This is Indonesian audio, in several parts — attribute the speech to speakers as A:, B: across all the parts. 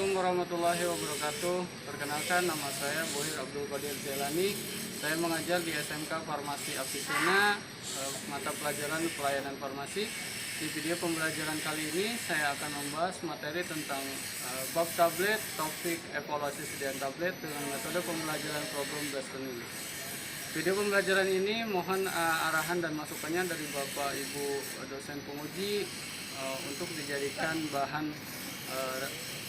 A: Assalamualaikum warahmatullahi wabarakatuh. Perkenalkan, nama saya Bohir Abdul Qadir Jailani. Saya mengajar di SMK Farmasi Avicenna, mata pelajaran pelayanan farmasi. Di video pembelajaran kali ini saya akan membahas materi tentang bab tablet, topik evaluasi sediaan tablet dengan metode pembelajaran problem based learning. Video pembelajaran ini mohon arahan dan masukannya dari Bapak Ibu dosen penguji untuk dijadikan bahan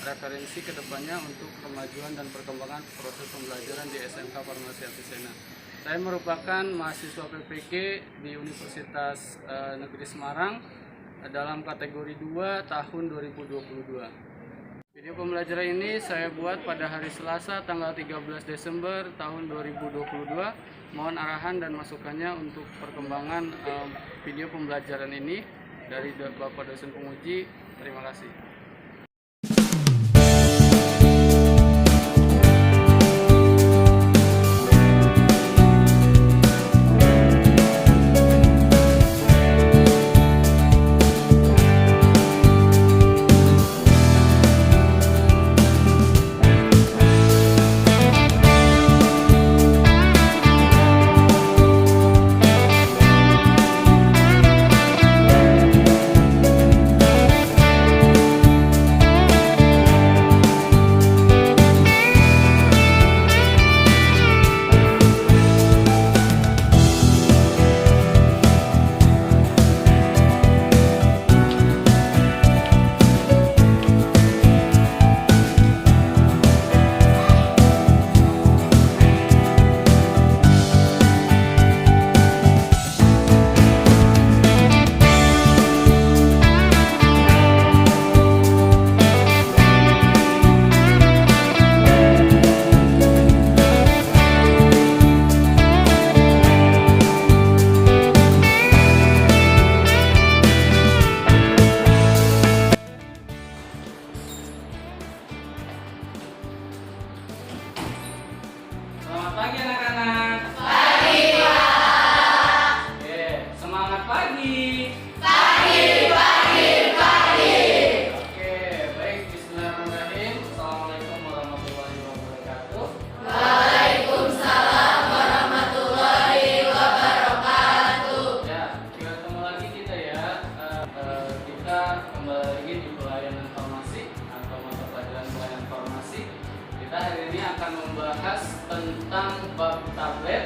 A: referensi kedepannya untuk kemajuan dan perkembangan proses pembelajaran di SMK Farmasi Avicenna. Saya merupakan mahasiswa PPG di Universitas Negeri Semarang dalam kategori 2 tahun 2022. Video pembelajaran ini saya buat pada hari Selasa tanggal 13 Desember tahun 2022. Mohon arahan dan masukannya untuk perkembangan video pembelajaran ini dari Bapak dosen penguji. Terima kasih. Selamat pagi anak-anak. Pagi, Pak. Oke, semangat pagi. Pagi. Oke, baik. Bismillahirrahmanirrahim. Assalamualaikum warahmatullahi wabarakatuh.
B: Waalaikumsalam warahmatullahi wabarakatuh.
A: Ya, ketemu lagi kita ya. Kita kembali lagi di pelayanan farmasi atau mata pelajaran pelayanan farmasi. Kita hari ini akan membahas tentang bab tablet,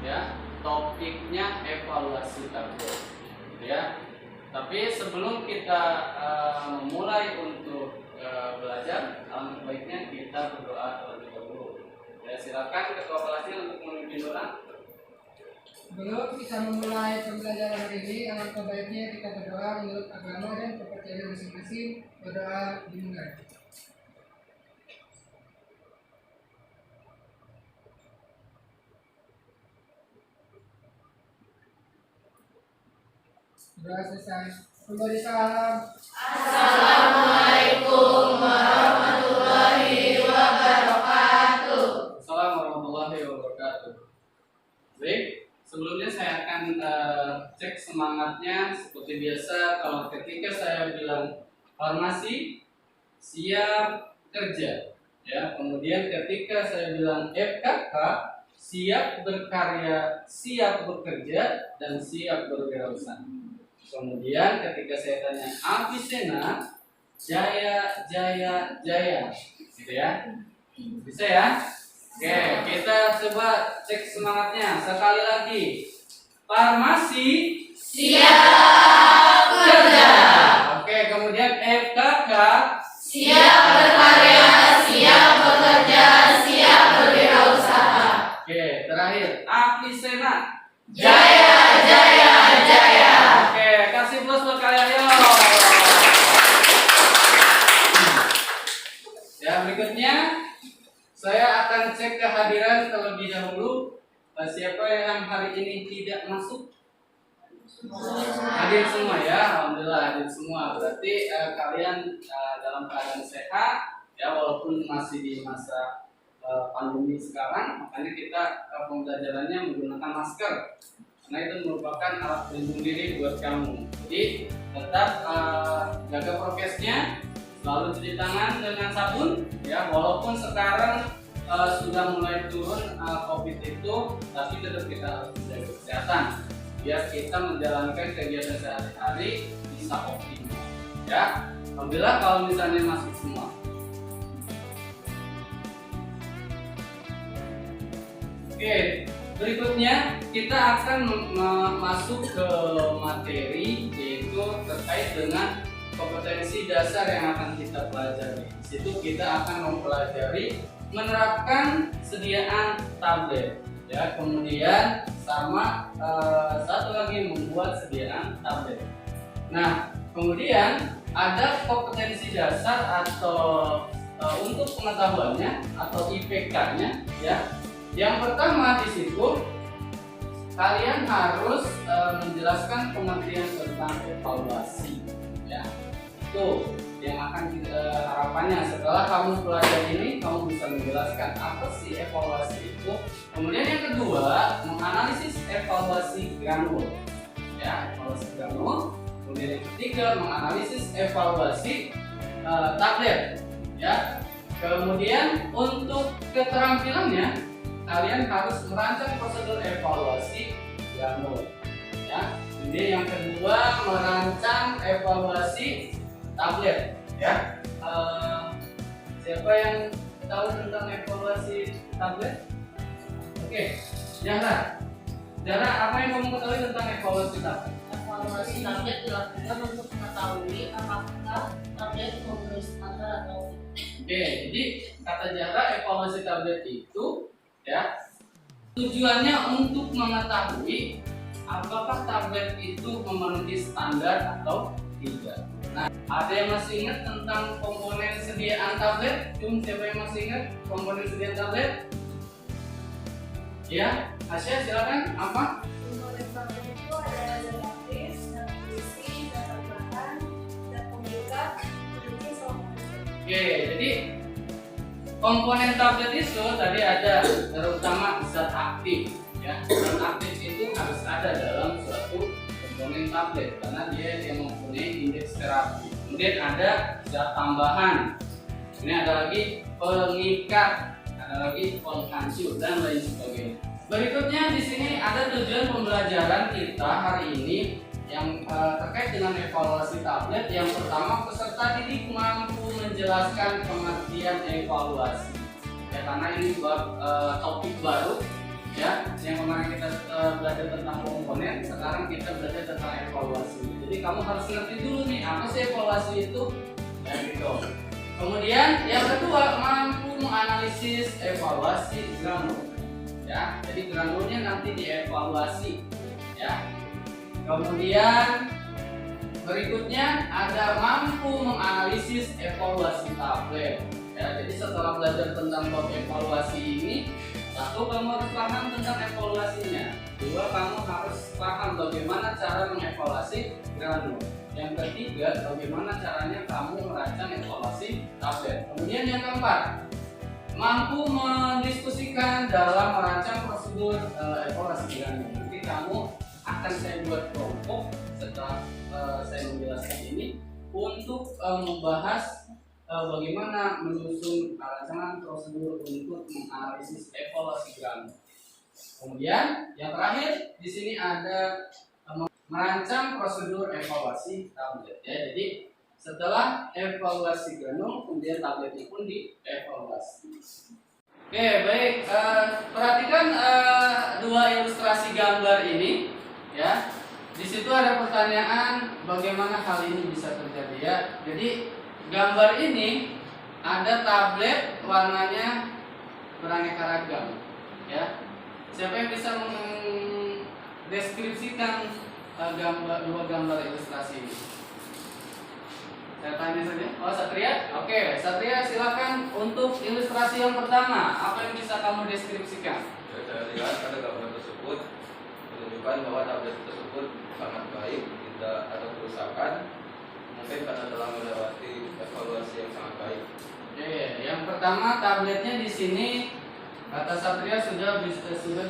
A: ya, topiknya evaluasi tablet, ya. Tapi sebelum kita memulai untuk belajar, alangkah baiknya kita berdoa terlebih dahulu. Ya, silakan ketua kelasnya untuk memimpin doa.
C: Sebelum kita memulai pembelajaran hari ini, alangkah baiknya kita berdoa menurut agama dan kepercayaan masing-masing. Berdoa dimulai. Doa selesai. Kembali salam.
B: Assalamualaikum warahmatullahi wabarakatuh.
A: Assalamualaikum warahmatullahi wabarakatuh. Baik, sebelumnya saya akan cek semangatnya seperti biasa. Kalau ketika saya bilang farmasi, siap kerja, ya. Kemudian ketika saya bilang FKK, siap berkarya, siap bekerja, dan siap berwirausaha. Kemudian ketika saya tanya Avicenna, jaya, gitu ya, bisa ya? Oke, kita coba cek semangatnya sekali lagi. Farmasi
B: Siap kerja.
A: Oke, kemudian FKK
B: Siap berkarya, siap bekerja, siap berwirausaha.
A: Oke, terakhir Avicenna.
B: Jaya.
A: Oke, kasih plus buat kalian yo. Ya, berikutnya saya akan cek kehadiran terlebih dahulu. Siapa yang hari ini tidak masuk? Hadir semua ya, alhamdulillah hadir semua. Berarti kalian dalam keadaan sehat ya, walaupun masih di masa pandemi sekarang, makanya kita pembelajarannya menggunakan masker. Karena itu merupakan alat pelindung diri buat kamu. Jadi tetap jaga prokesnya, lalu cuci tangan dengan sabun ya, walaupun sekarang sudah mulai turun COVID itu, tapi tetap kita harus menjaga kesehatan biar kita menjalankan kegiatan sehari-hari bisa optimal ya. Alhamdulillah kalau misalnya masuk semua. Oke, berikutnya kita akan masuk ke materi, yaitu terkait dengan kompetensi dasar yang akan kita pelajari. Di situ kita akan mempelajari menerapkan sediaan tablet, ya. Kemudian sama satu lagi membuat sediaan tablet. Nah, kemudian ada kompetensi dasar atau untuk pengetahuannya atau IPK-nya, ya. Yang pertama di situ kalian harus menjelaskan pengertian tentang evaluasi, ya. Itu yang akan kita harapannya setelah kamu pelajari ini kamu bisa menjelaskan apa sih evaluasi itu. Kemudian yang kedua menganalisis evaluasi granul, ya, evaluasi granul. Kemudian yang ketiga menganalisis evaluasi tablet, ya. Kemudian untuk keterampilannya kalian harus merancang prosedur evaluasi granul, ya. Kemudian yang kedua merancang evaluasi tablet, ya. Siapa yang tahu tentang evaluasi tablet? Oke, Zahra, apa yang kamu ketahui tentang evaluasi tablet?
B: Evaluasi tablet dilakukan untuk mengetahui apakah tablet memenuhi standar atau tidak.
A: Oke, jadi kata Zahra evaluasi tablet itu, ya, tujuannya untuk mengetahui apakah tablet itu memenuhi standar atau tidak. Nah, ada yang masih ingat tentang komponen sediaan tablet? Siapa yang masih ingat komponen sediaan tablet? Ya, Asya silakan. Apa?
D: Komponen tablet itu ada zat aktif, zat berisi, zat tambahan, zat pemikat, berisi sama.
A: Oke, jadi komponen tablet itu tadi ada terutama zat aktif, ya. Zat aktif itu harus ada dalam suatu komponen tablet karena dia yang mempunyai indeks terapi. Kemudian ada zat tambahan. Ini ada lagi pengikat, ada lagi penghancur dan lain sebagainya. Berikutnya di sini ada tujuan pembelajaran kita hari ini yang terkait dengan evaluasi tablet. Yang pertama, peserta didik mampu menjelaskan pengertian evaluasi. Ya, karena ini topik baru, ya. Yang kemarin kita belajar tentang komponen, sekarang kita belajar tentang evaluasi. Jadi kamu harus ngerti dulu nih apa sih evaluasi itu, ya gitu. Kemudian yang kedua, mampu menganalisis evaluasi granul, ya. Jadi granulnya nanti dievaluasi, ya. Kemudian berikutnya ada mampu menganalisis evaluasi tablet, ya. Jadi setelah belajar tentang bab evaluasi ini, satu, kamu harus paham tentang evaluasinya. Dua, kamu harus paham bagaimana cara mengevaluasi granul. Yang ketiga, bagaimana caranya kamu merancang evaluasi tablet. Kemudian yang keempat, mampu mendiskusikan dalam merancang prosedur evaluasi granul. Nanti kamu akan saya buat kelompok setelah saya menjelaskan ini untuk membahas bagaimana menyusun rancangan prosedur untuk menganalisis evaluasi granul. Kemudian yang terakhir di sini ada merancang prosedur evaluasi tablet, ya. Jadi setelah evaluasi granul, kemudian tabletnya pun dievaluasi. Oke, baik. Perhatikan dua ilustrasi gambar ini, ya. Di situ ada pertanyaan bagaimana hal ini bisa terjadi, ya. Jadi gambar ini ada tablet warnanya beraneka ragam, ya. Siapa yang bisa mendeskripsikan dua gambar ilustrasi ini? Saya tanya saja. Oh, Satria? Oke, Satria silakan untuk ilustrasi yang pertama. Apa yang bisa kamu deskripsikan?
E: Ya, saya lihat pada gambar tersebut menunjukkan bahwa tablet tersebut sangat baik, tidak ada kerusakan, mungkin karena telah melewati evaluasi yang sangat baik.
A: Oke, yang pertama tabletnya di sini kata Satria sudah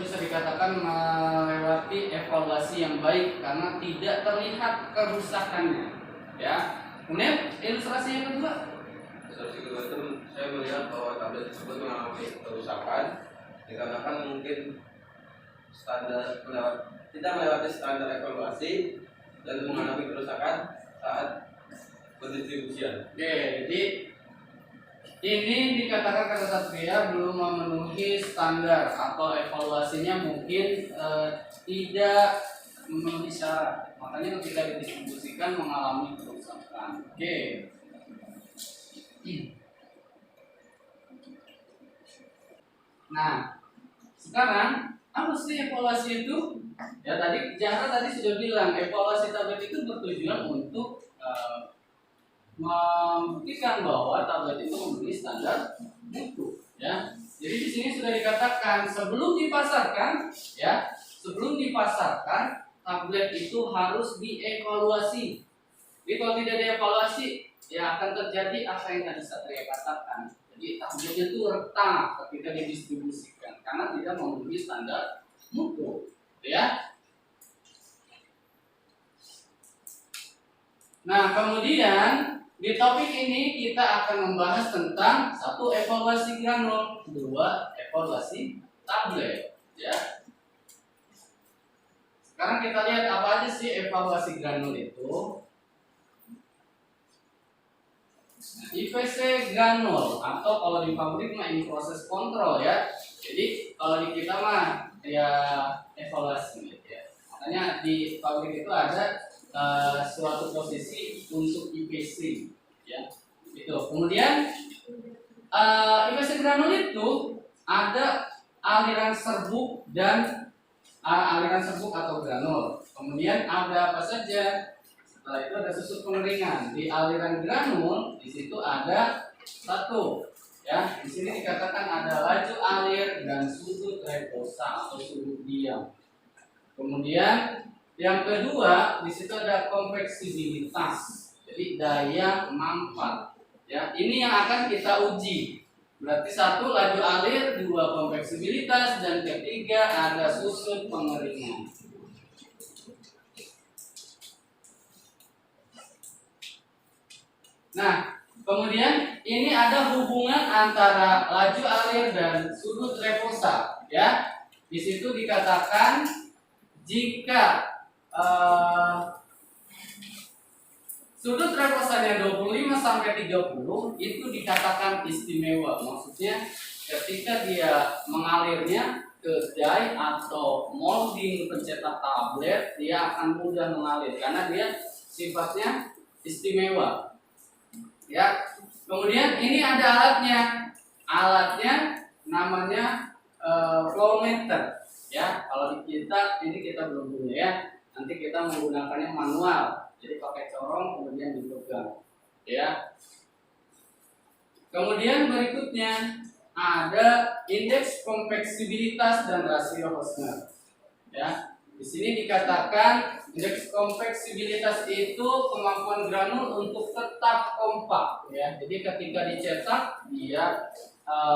A: bisa dikatakan melewati evaluasi yang baik karena tidak terlihat kerusakannya, ya. Kemudian ilustrasi yang kedua,
E: itu saya melihat bahwa tablet tersebut mengalami kerusakan dikarenakan mungkin tidak melewati standar evaluasi dan mengalami kerusakan saat pendistribusian.
A: Oke, jadi ini dikatakan kata Satria belum memenuhi standar atau evaluasinya mungkin tidak memenuhi syarat. Makanya ketika didistribusikan mengalami kerusakan. Oke. Nah, sekarang apa sih evaluasi itu? Ya tadi Zahra tadi sudah bilang evaluasi tablet itu bertujuan untuk membuktikan bahwa tablet itu memenuhi standar mutu. Ya, jadi di sini sudah dikatakan sebelum dipasarkan, ya sebelum dipasarkan tablet itu harus dievaluasi. Jadi kalau tidak dievaluasi, ya akan terjadi apa yang tadi Satria katakan. Jadi tabletnya itu retak ketika didistribusikan karena tidak memenuhi standar mutu, ya. Nah, kemudian di topik ini kita akan membahas tentang satu evaluasi granul, dua evaluasi tablet, ya. Sekarang kita lihat apa aja sih evaluasi granul itu. Nah, IPC granul atau kalau di pabrik mah ini proses kontrol ya. Jadi kalau di kita mah ya evaluasi gitu ya. Makanya di pabrik itu ada suatu posisi untuk IPC ya. Itu. Kemudian IPC granul itu ada aliran serbuk dan aliran serbuk atau granul. Kemudian ada apa saja? Setelah itu ada susut pengeringan. Di aliran granul di situ ada satu, ya. Di sini dikatakan ada laju alir dan sudut reposa atau sudut diam. Kemudian yang kedua di situ ada konveksibilitas. Jadi daya manfaat. Ya, ini yang akan kita uji. Berarti satu laju alir, dua konveksibilitas, dan ketiga ada susut pengeringan. Nah, kemudian ini ada hubungan antara laju alir dan sudut reposa, ya. Di situ dikatakan jika sudut reposanya 25 sampai 30 itu dikatakan istimewa. Maksudnya ketika dia mengalirnya ke die atau molding pencetak tablet, dia akan mudah mengalir karena dia sifatnya istimewa. Ya, kemudian ini ada alatnya. Alatnya namanya flowmeter. Ya, kalau di kita ini kita belum punya ya. Nanti kita menggunakannya manual. Jadi pakai corong kemudian dipegang. Ya. Kemudian berikutnya ada indeks konveksibilitas dan rasio Hosmer. Ya. Di sini dikatakan indeks konveksibilitas itu kemampuan granul untuk tetap kompak, ya. Jadi ketika dicetak dia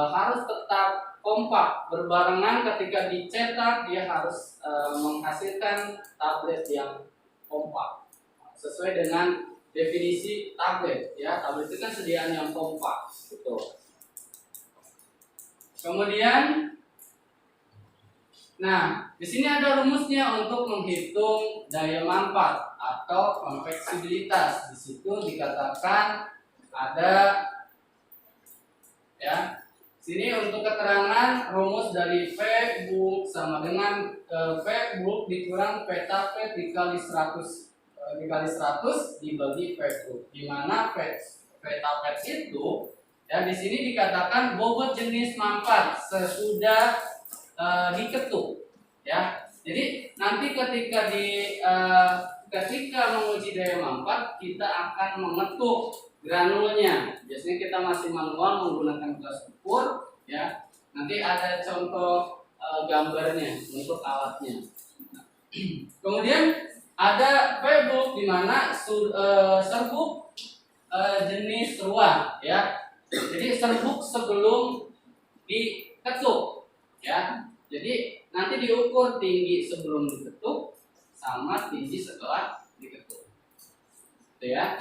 A: harus tetap kompak, berbarengan ketika dicetak dia harus menghasilkan tablet yang kompak sesuai dengan definisi tablet, ya. Tablet itu kan sediaan yang kompak, gitu. Kemudian nah, di sini ada rumusnya untuk menghitung daya manfaat atau konveksibilitas. Di situ dikatakan ada, ya. Sini untuk keterangan rumus dari V bulk sama dengan V bulk dikurang V tablet dikali 100 dibagi V bulk. Di mana V tablet itu, ya, di sini dikatakan bobot jenis manfaat sesudah diketuk, ya. Jadi nanti ketika menguji daya manfaat kita akan mengetuk granulnya. Biasanya kita masih manual menggunakan gelas ukur, ya. Nanti ada contoh gambarnya untuk alatnya. Kemudian ada V-bulk di mana serbuk jenis ruang, ya. Jadi serbuk sebelum diketuk, ya. Jadi nanti diukur tinggi sebelum diketuk sama tinggi setelah diketuk. Gitu ya.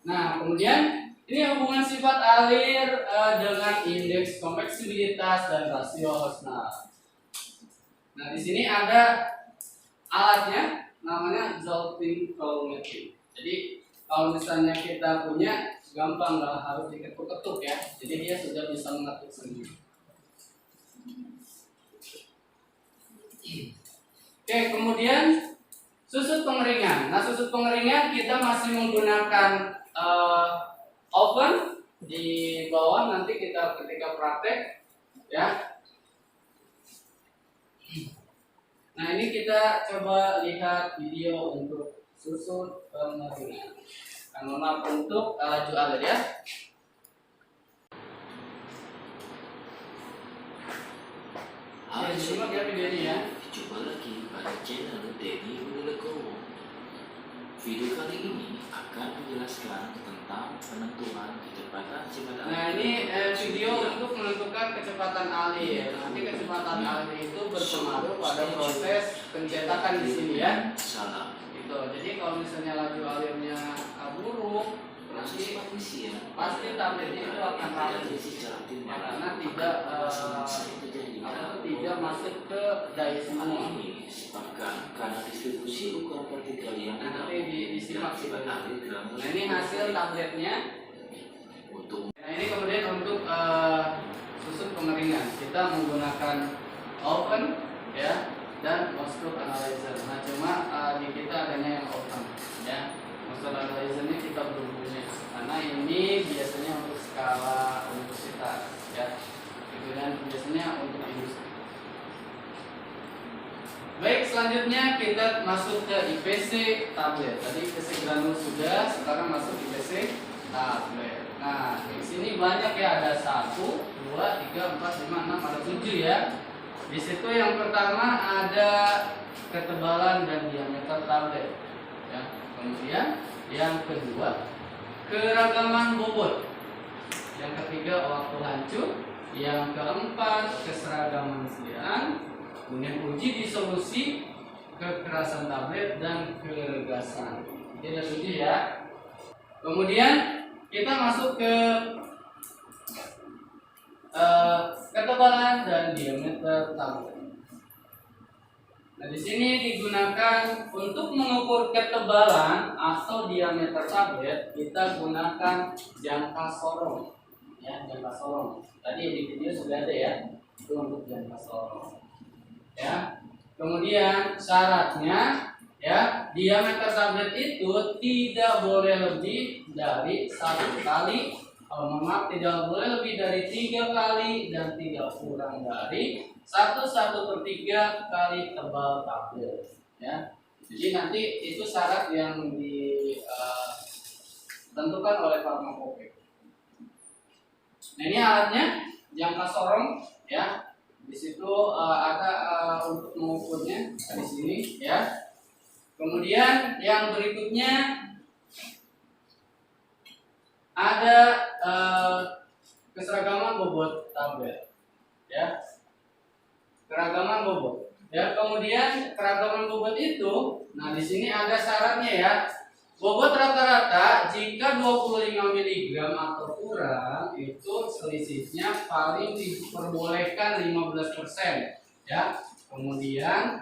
A: Nah, kemudian ini hubungan sifat alir dengan indeks konveksibilitas dan rasio Hosner. Nah, di sini ada alatnya, namanya Zolting Volumetric. Jadi kalau misalnya kita punya, gampang, nggak harus diketuk-ketuk ya. Jadi dia sudah bisa mengetuk sendiri. Oke, kemudian susut pengeringan. Nah, susut pengeringan kita masih menggunakan oven di bawah, nanti kita ketika praktek ya. Nah, ini kita coba lihat video untuk susut pengeringan. Mohon maaf untuk laju alir ya.
F: Hai,
A: Simak ya videonya ya.
F: jumpa lagi pada channel Denny Budalekowo. Video kali ini akan menjelaskan tentang penentuan kecepatan sifat
A: Nah, ini video untuk menentukan kecepatan alir. Nanti kecepatan alir itu berpengaruh pada proses pencetakan di sini ya.
F: Salah.
A: Gitu. Jadi kalau misalnya laju alirnya buruk,
F: Proses
A: nanti
F: pengisian
A: pasti tabletnya itu akan
F: terjadi
A: rapi.
F: secara
A: Ya,
F: timbal.
A: karena tidak tidak masuk ke daya
F: Hal
A: semua.
F: ini disebabkan karena distribusi ukuran partikel yang
A: Nah, nanti disimak
F: sifat alir gram.
A: Nah, ini hasil tabletnya.
F: Untuk
A: Nah, ini kemudian untuk susut pengeringan kita menggunakan oven ya dan Mostrup analyzer. Nah, cuma di kita adanya yang oven ya. Mostrup analyzer ini kita belum punya karena ini biasanya untuk skala universitas ya. Dan biasanya untuk industri. Baik, selanjutnya kita masuk ke IPC tablet. Tadi IPC granul sudah, sekarang masuk IPC tablet. Nah, di sini banyak ya, ada 1, 2, 3, 4, 5, 6, ada 7 ya. Di situ yang pertama ada ketebalan dan diameter tablet. Ya. Kemudian yang kedua keragaman bobot. Yang ketiga waktu hancur. Yang keempat keseragaman sediaan. Kemudian uji disolusi, kekerasan tablet dan keregasan. Jadi ada 7 ya. Kemudian kita masuk ke ketebalan dan diameter tablet. Nah, di sini digunakan untuk mengukur ketebalan atau diameter tablet, kita gunakan jangka sorong. Ya, jangka sorong. Tadi di video sudah ada ya, itu untuk jangka sorong. Ya. Kemudian syaratnya ya, diameter tablet itu tidak boleh lebih dari 1 kali, tidak boleh lebih dari 3 kali dan tidak kurang dari 1/1/3 kali tebal tablet. Ya. Jadi nanti itu syarat yang ditentukan oleh farmakope. Nah, ini alatnya jangka sorong ya. Di situ ada untuk mengukurnya di sini ya. Kemudian yang berikutnya ada keseragaman bobot tablet ya. Keragaman bobot. Ya, kemudian keragaman bobot itu, nah di sini ada syaratnya ya. Bobot rata-rata jika 25 mg atau kurang itu selisihnya paling diperbolehkan 15% ya. Kemudian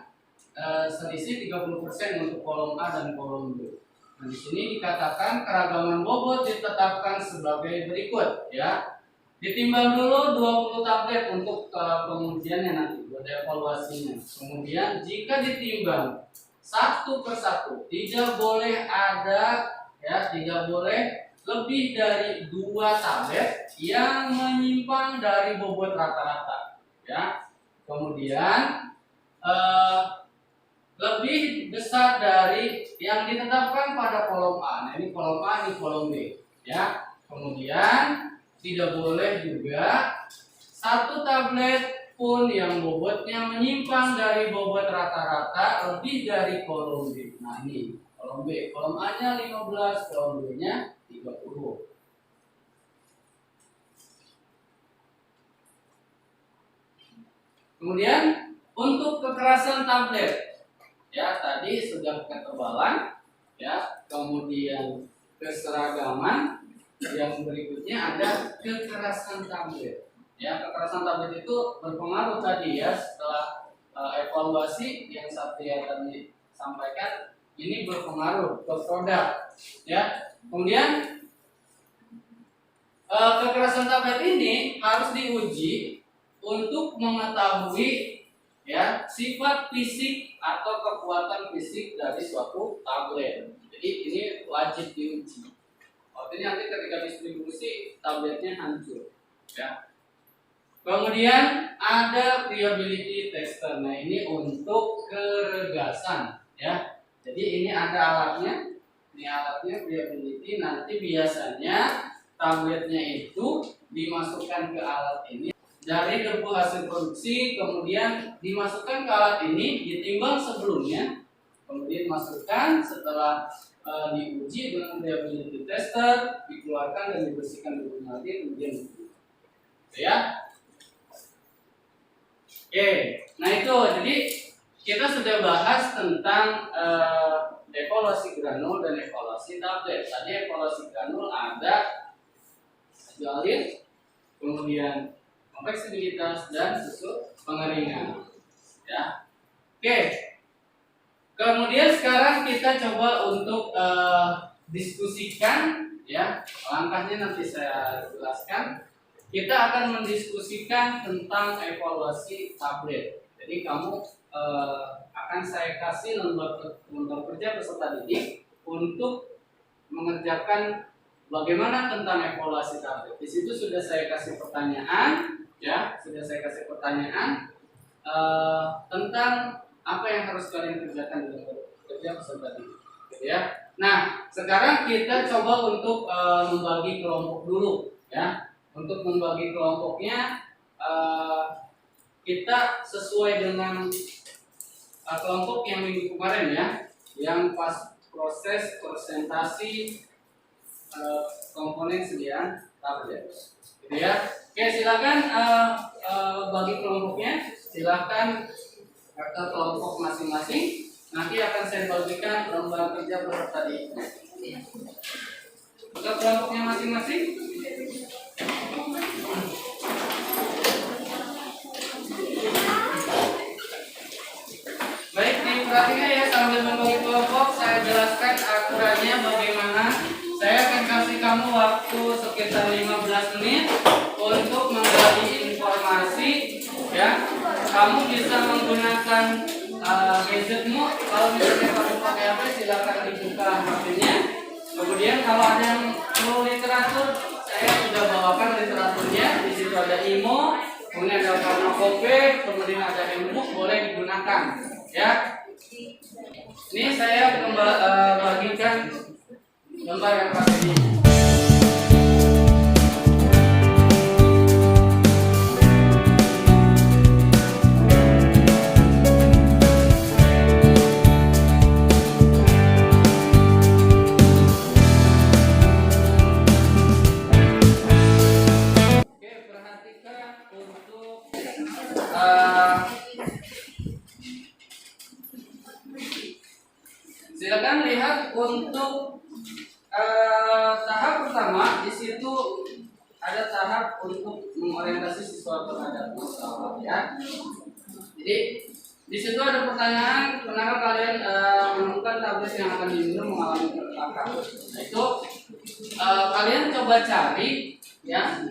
A: selisih 30% untuk kolom A dan kolom B. Nah, di sini dikatakan keragaman bobot ditetapkan sebagai berikut ya. Ditimbang dulu 20 tablet untuk pengujiannya nanti buat evaluasinya. Kemudian jika ditimbang 1 per 1, tidak boleh ada ya, tidak boleh lebih dari 2 tablet yang menyimpang dari bobot rata-rata ya. Kemudian lebih besar dari yang ditetapkan pada kolom A. Nah, ini kolom A, ini kolom B ya. Kemudian tidak boleh juga 1 tablet pun yang bobotnya menyimpang dari bobot rata-rata lebih dari kolom B. Nah, ini kolom B, kolom A nya 15, kolom B nya 30. Kemudian untuk kekerasan tablet ya, tadi sudah ketebalan ya, kemudian keseragaman. Yang berikutnya ada kekerasan tablet. Ya, kekerasan tablet itu berpengaruh tadi ya, setelah evaluasi yang Satria tadi sampaikan, ini berpengaruh ke produk. Ya, kemudian kekerasan tablet ini harus diuji untuk mengetahui ya sifat fisik atau kekuatan fisik dari suatu tablet. Jadi ini wajib diuji. Artinya nanti ketika distribusi tabletnya hancur. Ya. Kemudian ada viability tester. Nah ini untuk keregasan. Ya. Jadi ini ada alatnya. Ini alatnya viability. Nanti biasanya tabletnya itu dimasukkan ke alat ini. Dari debu hasil produksi kemudian dimasukkan ke alat ini, ditimbang sebelumnya, kemudian dimasukkan setelah diuji dengan viability tester, dikeluarkan dan dibersihkan dulu nanti kemudian diuji. Ya. Oke, nah itu jadi kita sudah bahas tentang evaluasi granul dan evaluasi tablet. Tadi evaluasi granul ada galir, kemudian kompleksibilitas dan susu pengeringan. Ya. Oke. Kemudian sekarang kita coba untuk diskusikan ya. Langkahnya nanti saya jelaskan. Kita akan mendiskusikan tentang evaluasi tablet. Jadi kamu akan saya kasih lembar kerja peserta didik untuk mengerjakan bagaimana tentang evaluasi tablet. Di situ sudah saya kasih pertanyaan, ya, sudah saya kasih pertanyaan tentang apa yang harus kalian kerjakan dalam kerja peserta didik, gitu ya. Nah, sekarang kita coba untuk membagi kelompok dulu, ya. Untuk membagi kelompoknya kita sesuai dengan kelompok yang minggu kemarin ya, yang pas proses presentasi komponen sediaan tablet, gitu ya. Oke, silakan bagi kelompoknya, silakan ke kelompok masing-masing. Nanti akan saya bagikan lembar kerja peserta didik. Ke kelompoknya masing-masing. Baik, diperhatikan ya sambil membagi kelompok, saya jelaskan aturannya bagaimana. Saya akan kasih kamu waktu sekitar 15 menit untuk menggali informasi, ya. Kamu bisa menggunakan gadgetmu. Kalau misalnya kamu pakai HP, silakan dibuka HP-nya. Kemudian kalau ada yang perlu literatur, saya sudah bawakan literaturnya. Di situ ada IMO, kemudian ada Farmakope, kemudian ada Handbook, boleh digunakan, ya. Ini saya bagikan lembar yang pakai ini. Silakan lihat untuk tahap pertama. Di situ ada tahap untuk mengorientasi siswa terhadap masalah, ya. Jadi di situ ada pertanyaan, kenapa kalian menemukan tablet yang akan diminum mengalami keretakan? Nah itu kalian coba cari, ya,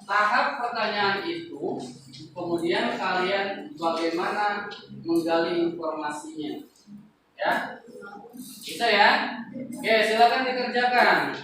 A: tahap pertanyaan itu, kemudian kalian bagaimana menggali informasinya, ya. Bisa ya? Oke, silakan dikerjakan.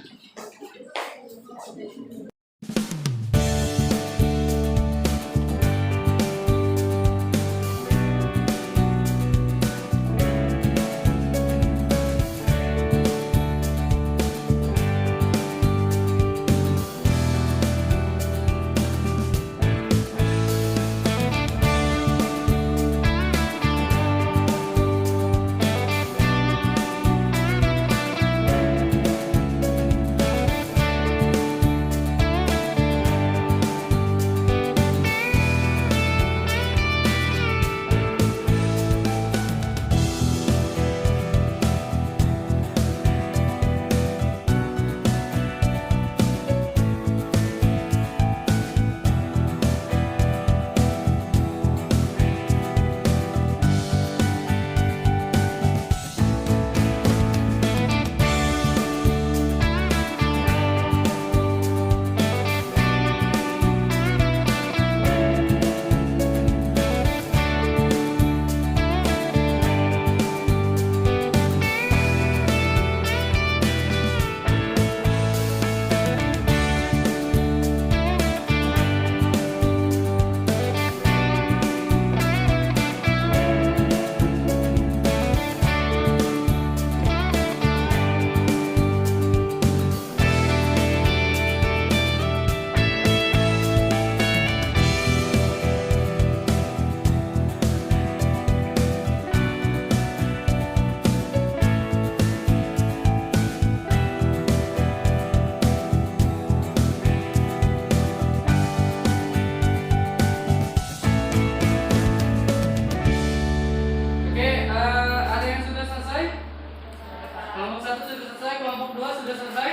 A: 1 sudah selesai, kelompok 2 sudah selesai?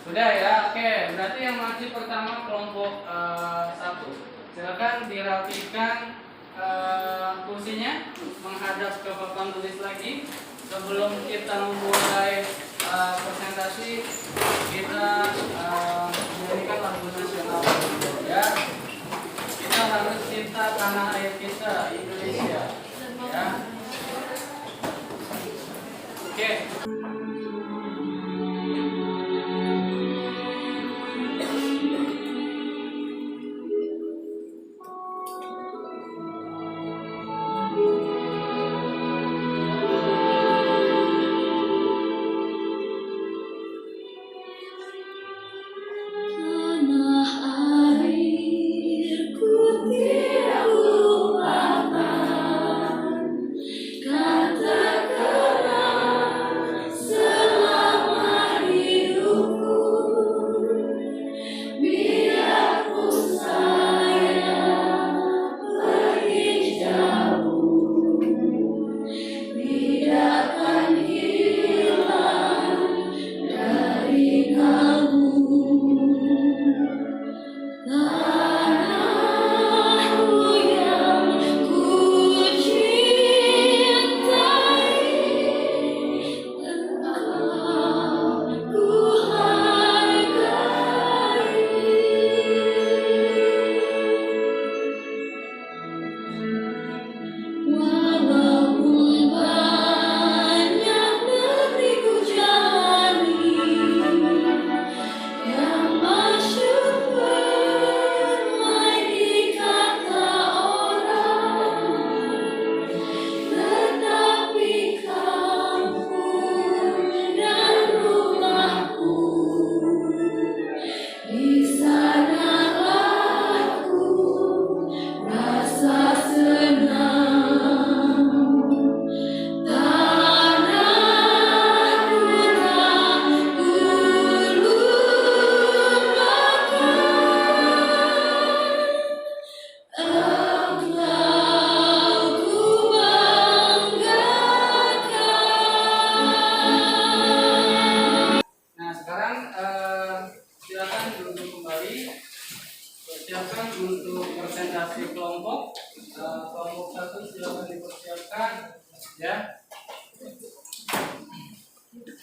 A: Sudah ya, oke. Berarti yang masih pertama kelompok 1. Silakan dirapikan kursinya menghadap ke papan tulis lagi. Sebelum kita memulai presentasi, kita menyanyikan lagu nasional ya. Kita harus cinta tanah air kita, Indonesia ya. Oke.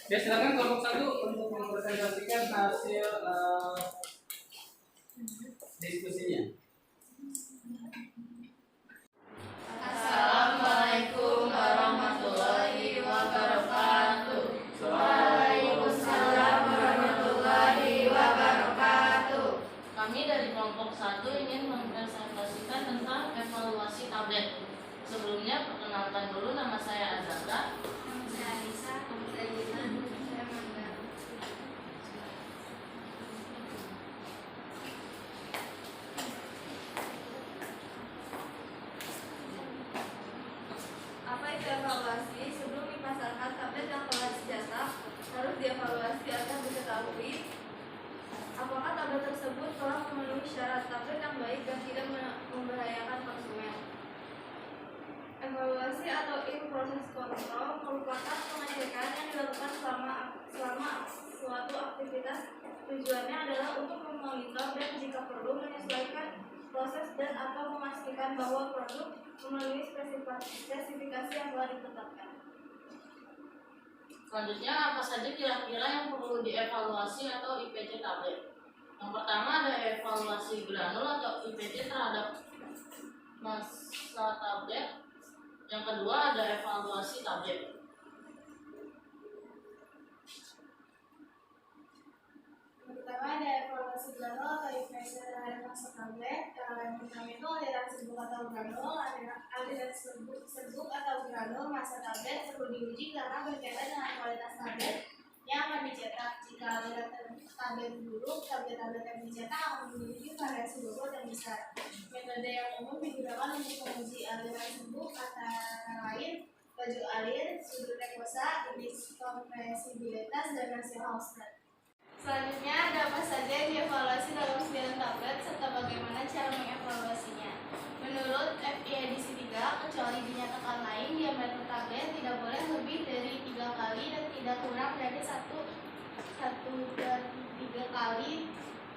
A: Ya, silakan kelompok 1 untuk mempresentasikan hasil diskusinya.
B: Assalamualaikum warahmatullahi wabarakatuh. Waalaikumsalam warahmatullahi wabarakatuh. Kami dari kelompok 1 ingin mempresentasikan tentang evaluasi tablet. Sebelumnya perkenalkan dulu, nama saya Azara.
D: Nama saya Alisa, nama saya Gina, nama saya Mangga. Apa itu evaluasi? Sebelum dipasarkan tablet yang telah dicetak, harus dievaluasi agar diketahui apakah tablet tersebut telah memenuhi syarat tablet yang baik dan tidak membahayakan konsumen. Evaluasi atau in-process control merupakan pengecekan yang dilakukan selama suatu aktivitas. Tujuannya adalah untuk memonitor dan jika perlu menyesuaikan proses dan atau memastikan bahwa produk memenuhi spesifikasi yang telah ditetapkan.
B: Selanjutnya, apa saja kira-kira yang perlu dievaluasi atau IPC tablet? Yang pertama ada evaluasi granul atau IPC terhadap massa tablet. Yang kedua ada evaluasi tablet.
D: Yang pertama ada evaluasi granul atau IPC terhadap massa tablet. Yang pertama itu aliran serbuk atau granul. Aliran serbuk atau granul massa tablet perlu diuji karena berkaitan dengan kualitas tablet yang akan dicetak. Jika aliran tablet buruk, tablet-tablet yang dicetak akan memiliki variasi bobot yang besar. Metode yang umum digunakan untuk menguji aliran serbuk antara lain laju alir, sudut rekosa, indeks kompresibilitas, dan rasio Hausner. Selanjutnya, ada apa saja yang dievaluasi dalam 9 tablet serta bagaimana cara mengevaluasinya. Menurut FI edisi 3, kecuali dinyatakan lain, diameter tablet tidak boleh lebih dari 3 kali dan tidak kurang dari 1/3 kali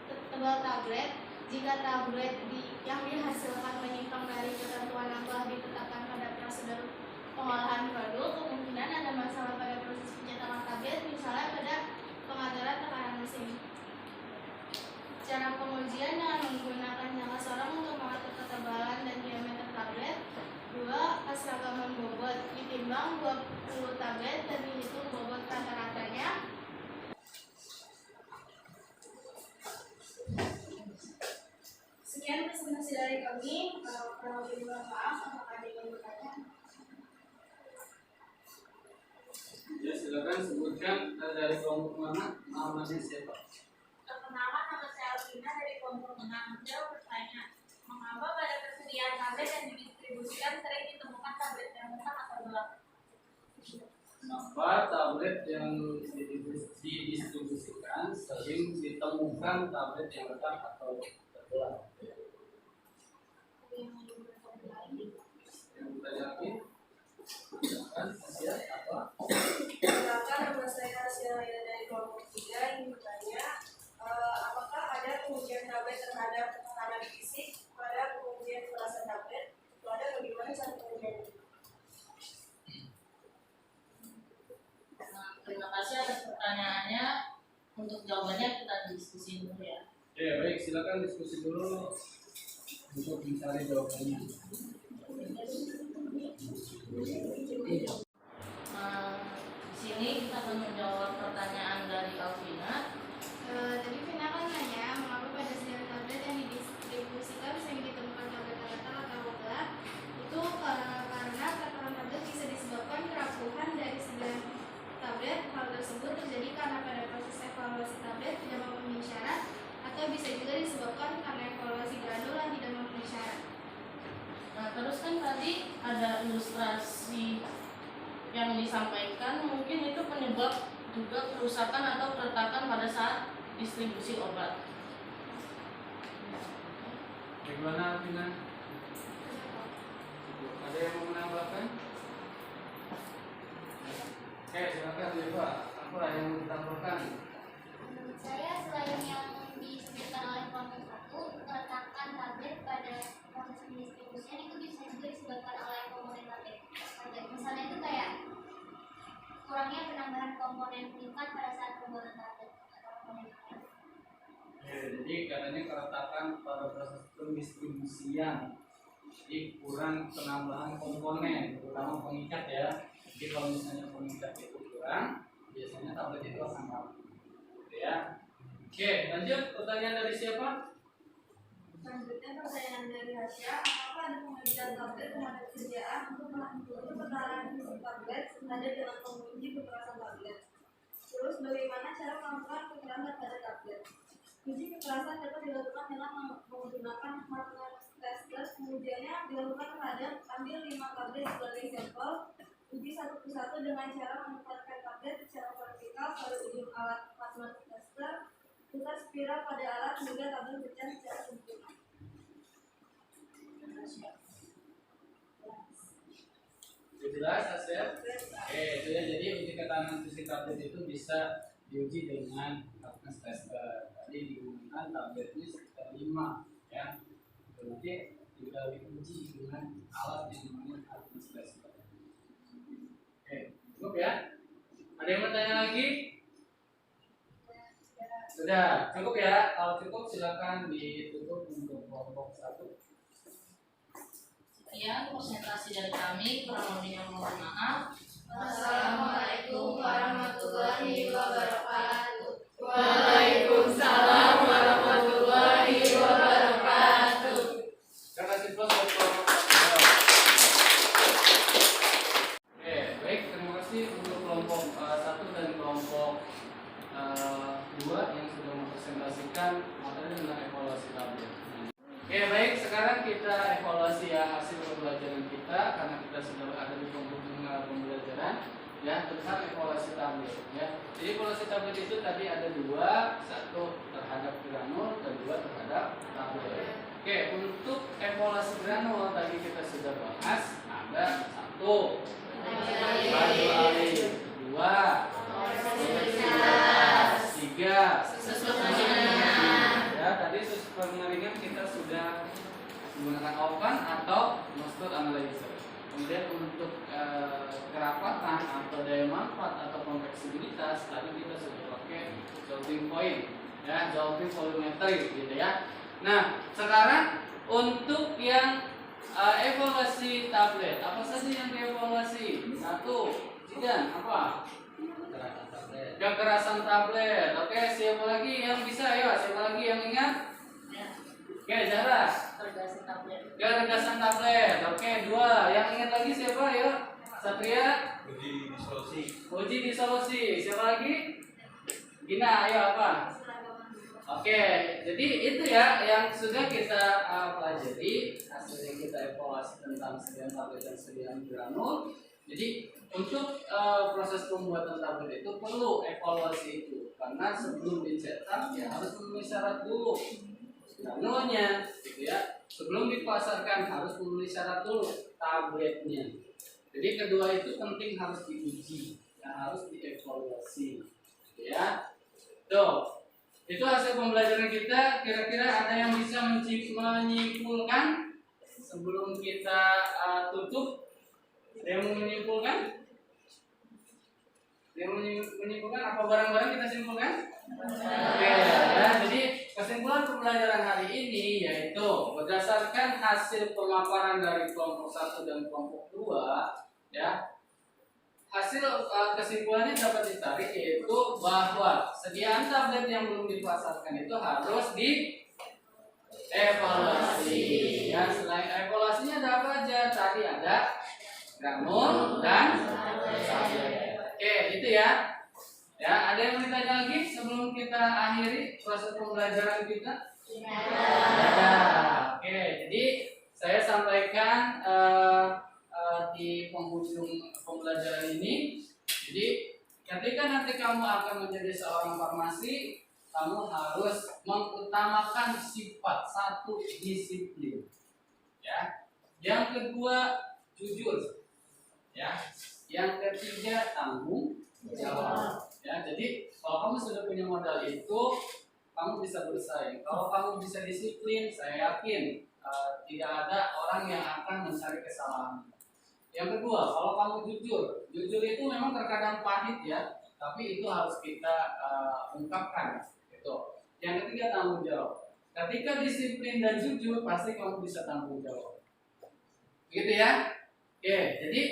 D: tebal tablet. Jika tablet yang dihasilkan menyimpang dari ketentuan yang telah ditetapkan pada prosedur pengolahan produk, kemungkinan ada masalah pada proses pencetakan tablet, misalnya pada pengaturan tekanan mesin. Cara pengujian dengan menggunakan jangka sorong untuk mengatur ketebalan dan diameter tablet. 2. Keseragaman bobot, ditimbang 20 tablet dan dihitung bobot rata-ratanya. Sekian presentasi dari kami. Kalau lebih mohon maaf, apakah ada yang bertanya?
A: Ya, silakan sebutkan dari kelompok mana, namanya siapa?
G: Perkenalkan, nama saya Alvina dari kelompok 6. Saya bertanya, mengapa pada persediaan tablet yang didistribusikan sering ditemukan tablet yang rusak atau gelap?
A: Kenapa tablet yang didistribusikan sering ditemukan tablet yang retak atau terbelah? Yang bertanya lagi? Silakan, Asia, apa?
D: Perkenalkan, nama saya Asia dari kelompok 3 ingin bertanya, apakah ada pengujian tablet terhadap tekanan fisik pada pengujian kekerasan tablet? Itu ada bagaimana cara pengujiannya?
B: Terima kasih atas pertanyaannya. Untuk jawabannya kita diskusi dulu ya.
A: Oke, baik, silakan diskusi dulu untuk mencari jawabannya.
B: Di sini kita akan menjawab pertanyaan dari Alvina.
D: Tadi Vina kan nanya, mengapa pada sediaan tablet yang didistribusikan sering ditemukan tablet retak atau gelap? Itu karena retakan tablet bisa disebabkan kerapuhan dari sediaan tablet. Hal tersebut terjadi karena pada proses evaluasi tablet tidak memenuhi syarat, atau bisa juga disebabkan karena evaluasi granul yang tidak memenuhi syarat.
B: Nah, terus kan tadi ada ilustrasi yang disampaikan, mungkin itu penyebab juga kerusakan atau keretakan pada saat distribusi obat.
A: Bagaimana, Vina? Ada yang mau menambahkan? Oke, silakan Deva. Apa yang mau ditambahkan?
H: Menurut saya, selain yang disebutkan oleh kelompok 1, keretakan tablet pada proses pendistribusian itu bisa juga disebabkan oleh komponen tablet. Misalnya itu kayak kurangnya penambahan komponen penyukat pada saat pembuatan tablet atau komponen tablet.
A: Jadi katanya keretakan pada proses pendistribusian, jadi kurang penambahan komponen, terutama pengikat ya. Jadi kalau misalnya pengikat itu kurang, biasanya tablet itu akan rapuh. Gitu ya. Oke, lanjut pertanyaan dari siapa?
D: Selanjutnya pertanyaan dari Hasya, apakah ada pengujian tablet terhadap kesediaan untuk ketahanan fisik tablet senada dengan penguji kekerasan tablet? Terus bagaimana cara melakukan kekerasan pada tablet? Uji kekerasan dapat dilakukan dengan menggunakan hardware tester. Pengujiannya dilakukan terhadap ambil 5 tablet sebagai sampel. Uji satu persatu dengan cara menempatkan tablet secara vertikal pada ujung alat hardware tester. Putar spiral pada alat hingga tablet pecah secara sempurna.
A: Jelas, Asep? Oke, sudah. Jadi uji ketahanan fisik tablet itu bisa diuji dengan hardness tester. Tadi digunakan tabletnya sekitar 5, ya. Nanti juga diuji dengan alat yang namanya hardness tester. Oke, cukup ya? Ada yang mau tanya lagi? Sudah, cukup ya. Kalau cukup silakan ditutup untuk kelompok 1.
B: Sekian presentasi dari kami, kurang lebihnya mohon maaf.
D: Wassalamualaikum warahmatullahi wabarakatuh.
B: Waalaikumsalam warahmatullahi wabarakatuh.
A: Terima kasih bos buat kelompok. Oke, baik. Terima kasih untuk kelompok 1 dan kelompok 2 yang sudah mempresentasikan materi tentang evaluasi tablet. Oke, baik. Sekarang kita evaluasi ya hasil pembelajaran kita karena kita sudah ada di pembelajaran ya tentang evaluasi tablet ya. Jadi evaluasi tablet itu tadi ada 2, 1 terhadap granul dan 2 terhadap tablet. Oke, untuk evaluasi granul tadi kita sudah bahas ada 1 Satu, baju alif. Dua, tiga. Ya, tadi sus pengeringan kita sudah menggunakan oven atau mustard analyzer. Kemudian untuk kerapatan atau daya manfaat atau kompleksibilitas tadi kita sudah pakai Joule point, ya, Joule volumetry gitu ya. Nah, sekarang untuk yang evaluasi tablet, apa saja yang dievaluasi? Satu, Jidan, apa? Kekerasan tablet. Oke, siapa lagi yang bisa? Ya, siapa lagi yang ingat? Oke, Zahra. Kecerdasan tablet. Oke, dua. Yang ingat lagi siapa? Ya, Satria. Uji disolusi. Siapa lagi? Gina, ayo apa? Oke, jadi itu ya yang sudah kita pelajari, hasilnya kita evaluasi tentang sediaan tablet dan sediaan granul. Jadi untuk proses pembuatan tablet itu perlu evaluasi itu, karena sebelum dicetak ya harus memenuhi syarat dulu granulnya, gitu ya. Sebelum dipasarkan harus memenuhi syarat dulu tabletnya. Jadi kedua itu penting, harus diuji, ya, harus dievaluasi, gitu ya. Tuh. Itu hasil pembelajaran kita. Kira-kira ada yang bisa menyimpulkan sebelum kita tutup? Ada yang mau menyimpulkan? Yang menyimpulkan apa barang-barang kita simpulkan? Oke, ya. Jadi kesimpulan pembelajaran hari ini yaitu berdasarkan hasil pemaparan dari kelompok 1 dan kelompok 2, ya. Hasil kesimpulannya dapat ditarik yaitu bahwa sediaan tablet yang belum dipasarkan itu harus dievaluasi. Ya, selain evaluasinya ada apa aja? Tadi ada granul dan tablet. Oke, itu ya. Ya, ada yang mau ditanya lagi sebelum kita akhiri proses pembelajaran kita? Ada. Oke, jadi saya sampaikan di penghujung pembelajaran ini. Jadi ketika nanti kamu akan menjadi seorang farmasi, kamu harus mengutamakan sifat satu, disiplin, ya. Yang kedua, jujur, ya. Yang ketiga, tanggung jawab, ya. Jadi kalau kamu sudah punya modal itu, kamu bisa bersaing. Kalau kamu bisa disiplin, saya yakin tidak ada orang yang akan mencari kesalahan. Yang kedua, kalau kamu jujur itu memang terkadang pahit ya, tapi itu harus kita ungkapkan. Itu. Yang ketiga, tanggung jawab. Ketika disiplin dan jujur, pasti kamu bisa tanggung jawab. Gitu ya. Oke, jadi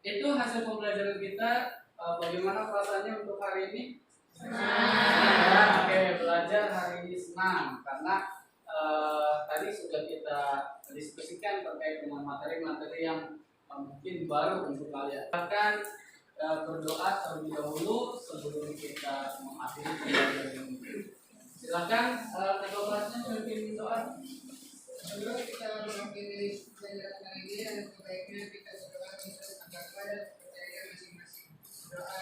A: itu hasil pembelajaran kita. Bagaimana perasaannya untuk hari ini? Senang. Oke, belajar hari ini senang karena tadi sudah kita diskusikan terkait dengan materi-materi yang mungkin baru untuk kalian. Bahkan berdoa terlebih dahulu sebelum kita mengakhiri pembelajaran ini. Silakan kedua kelasnya memimpin doa.
C: Sebelum kita mengakhiri pelajaran hari ini, sebaiknya kita berdoa untuk agar pada kepercayaan masing-masing. Doa